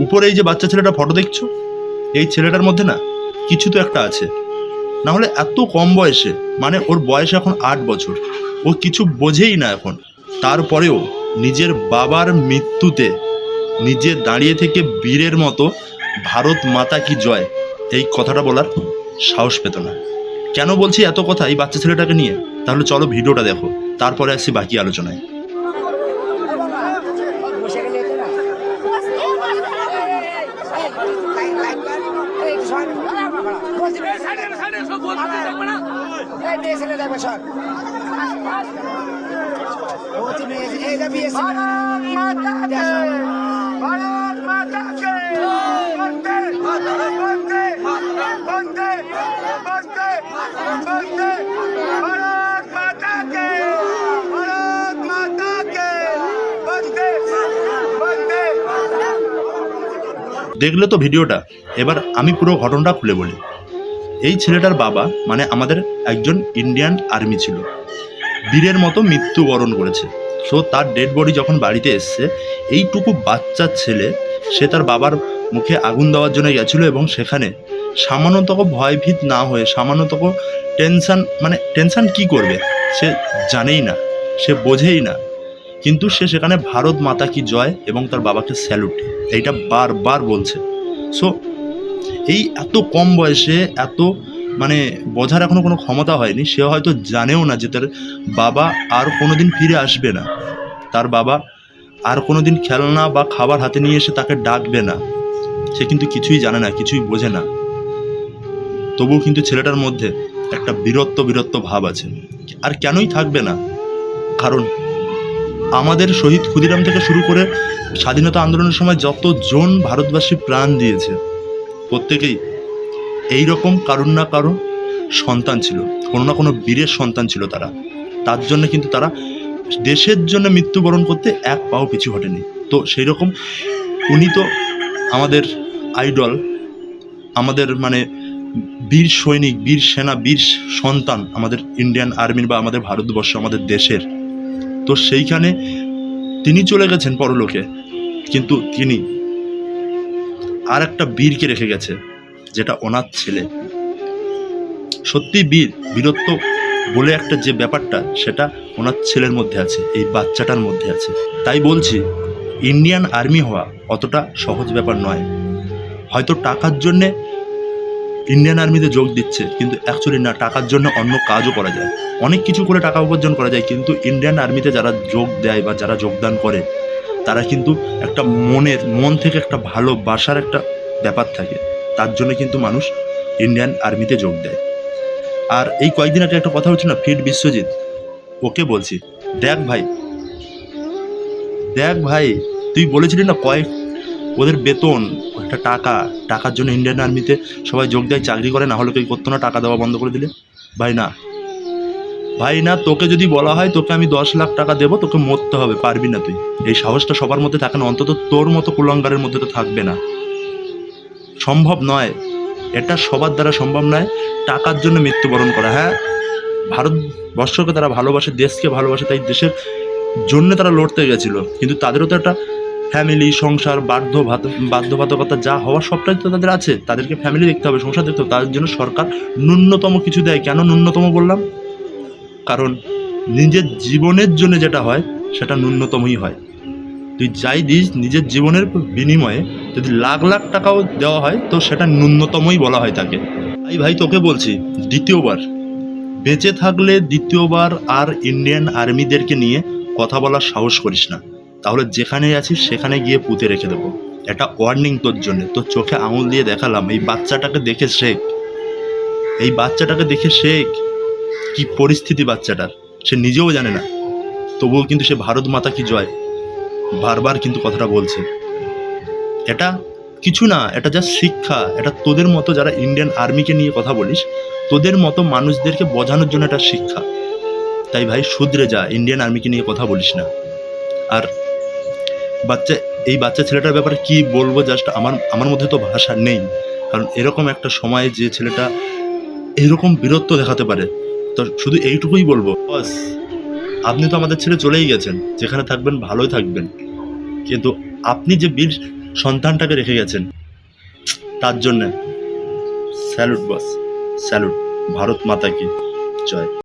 উপরে এই যে বাচ্চা ছেলেটা ফটো দেখছো, এই ছেলেটার মধ্যে না কিছু তো একটা আছে, না হলে এত কম বয়সে, মানে ওর বয়স এখন 8 বছর, ও কিছু বোঝেই না এখন, তারপরেও নিজের বাবার মৃত্যুতে নিজে দাঁড়িয়ে থেকে বীরের মতো ভারত মাতা কি জয় এই কথাটা বলার সাহস পেত না। কেন বলছি এত কথা এই বাচ্চা ছেলেটাকে নিয়ে? তাহলে চলো ভিডিওটা দেখো, তারপরে আসছি বাকি আলোচনায়। দেখলে তো ভিডিওটা, এবার আমি পুরো ঘটনাটা খুলে বলি। এই ছেলেটার বাবা মানে আমাদের একজন ইন্ডিয়ান আর্মি ছিল, বীরের মতো মৃত্যুবরণ করেছে। সো তার ডেড বডি যখন বাড়িতে এসছে, এইটুকু বাচ্চা ছেলে সে তার বাবার মুখে আগুন দেওয়ার জন্য গেছিলো এবং সেখানে সামান্যতক ভয়ভীত না হয়ে, সামান্যতক টেনশন কি করবে সে জানেই না, সে বোঝেই না, কিন্তু সে সেখানে ভারত মাতা কি জয় এবং তার বাবাকে স্যালুট এইটা বারবার বলছে। সো এই এত কম বয়সে এত বোঝার এখনো কোনো ক্ষমতা হয়নি, সে হয়তো জানেও না যে তার বাবা আর কোনো দিন ফিরে আসবে না, তার বাবা আর কোনো দিন খেলনা বা খাবার হাতে নিয়ে এসে তাকে ডাকবে না। সে কিন্তু কিছুই জানে না, কিছুই বোঝে না, তবুও কিন্তু ছেলেটার মধ্যে একটা বীরত্ব ভাব আছে। আর কেনই থাকবে না? কারণ আমাদের শহীদ ক্ষুদিরাম থেকে শুরু করে স্বাধীনতা আন্দোলনের সময় যতজন ভারতবাসী প্রাণ দিয়েছে, প্রত্যেকেই এইরকম কারুর না কারো সন্তান ছিল, কোনো না কোনো বীরের সন্তান ছিল তারা। তার জন্য কিন্তু তারা দেশের জন্য মৃত্যুবরণ করতে এক পাও পিছু হটেনি। তো সেই রকম উনি তো আমাদের আইডল, আমাদের বীর সৈনিক, বীর সেনা, বীর সন্তান আমাদের ইন্ডিয়ান আর্মির বা আমাদের ভারতবর্ষ, আমাদের দেশের। তো সেইখানে তিনি চলে গেছেন পরলোকে, কিন্তু তিনি আর একটা বীরকে রেখে গেছে, যেটা ওনার ছেলে। সত্যি বীরত্ব বলে একটা যে ব্যাপারটা, সেটা ওনার ছেলের মধ্যে আছে, এই বাচ্চাটার মধ্যে আছে। তাই বলছি ইন্ডিয়ান আর্মি হওয়া অতটা সহজ ব্যাপার নয়। হয়তো টাকার জন্যে ইন্ডিয়ান আর্মিতে যোগ দিচ্ছে, কিন্তু অ্যাকচুয়ালি না, টাকার জন্য অন্য কাজও করা যায়, অনেক কিছু করে টাকা উপার্জন করা যায়। কিন্তু ইন্ডিয়ান আর্মিতে যারা যোগ দেয় বা যারা যোগদান করে, তারা কিন্তু একটা মন থেকে একটা ভালোবাসার একটা ব্যাপার থাকে, তার জন্য কিন্তু মানুষ ইন্ডিয়ান আর্মিতে যোগ দেয়। আর এই কয়েকদিন আগে একটা কথা হচ্ছে না, ফিট বিশ্বজিৎ, ওকে বলছি, দেখ ভাই তুই বলেছিলি না ওদের বেতন, একটা টাকার জন্য ইন্ডিয়ান আর্মিতে সবাই যোগ দেয়, চাকরি করে, না হলে কেউ করতো না, টাকা দেওয়া বন্ধ করে দিলে। ভাই না, তোকে যদি বলা হয় তোকে আমি 10 লাখ টাকা দেবো, তোকে মরতে হবে, পারবি না তুই। এই সাহসটা সবার মধ্যে থাকে না, অন্তত তোর মতো কুলাঙ্গারের মধ্যে তো থাকবে না। সম্ভব নয়, এটা সবার দ্বারা সম্ভব নয় টাকার জন্য মৃত্যুবরণ করা। হ্যাঁ, ভারতবর্ষকে তারা ভালোবাসে, দেশকে ভালোবাসে, তাই দেশের জন্য তারা লড়তে গেছিল, কিন্তু তাদেরও তো একটা ফ্যামিলি, সংসার, বাধ্যবাধকতা যা হওয়ার সবটাই তো তাদের আছে। তাদেরকে ফ্যামিলি দেখতে হবে, সংসার দেখতে হবে, তাদের জন্য সরকার ন্যূনতম কিছু দেয়। কেন ন্যূনতম বললাম? কারণ নিজের জীবনের জন্য যেটা হয় সেটা ন্যূনতমই হয়। তুই যাই দিস নিজের জীবনের বিনিময়ে, যদি লাখ লাখ টাকাও দেওয়া হয় তো সেটা ন্যূনতমই বলা হয় তাকে। ভাই তোকে বলছি, দ্বিতীয়বার বেঁচে থাকলে দ্বিতীয়বার আর ইন্ডিয়ান আর্মিদেরকে নিয়ে কথা বলার সাহস করিস না, তাহলে যেখানে আছিস সেখানে গিয়ে পুঁতে রেখে দেবো। এটা ওয়ার্নিং তোর জন্য। তোর চোখে আঙুল দিয়ে দেখালাম, এই বাচ্চাটাকে দেখে শেখ, কি পরিস্থিতি বাচ্চাটার, সে নিজেও জানে না, তবুও কিন্তু সে ভারত মাতা কি জয় বারবার কিন্তু কথাটা বলছে। এটা কিছু না, এটা যা শিক্ষা, এটা তোদের মতো যারা ইন্ডিয়ান আর্মিকে নিয়ে কথা বলিস, তোদের মতো মানুষদেরকে বোঝানোর জন্য এটা শিক্ষা। তাই ভাই শুধরে যা, ইন্ডিয়ান আর্মিকে নিয়ে কথা বলিস না। আর এই বাচ্চা ছেলেটার ব্যাপারে কি বলবো, জাস্ট আমার মধ্যে তো ভাষা নেই। কারণ এরকম একটা সময়ে যে ছেলেটা এরকম বীরত্ব দেখাতে পারে, তো শুধু এইটুকুই বলবো, বস আপনি তো আমাদের ছেড়ে চলেই গেছেন, যেখানে থাকবেন ভালোই থাকবেন, কিন্তু আপনি যে বীর সন্তানটাকে রেখে গেছেন। তার জন্যে স্যালুট বস, স্যালুট। ভারত মাতা কি জয়।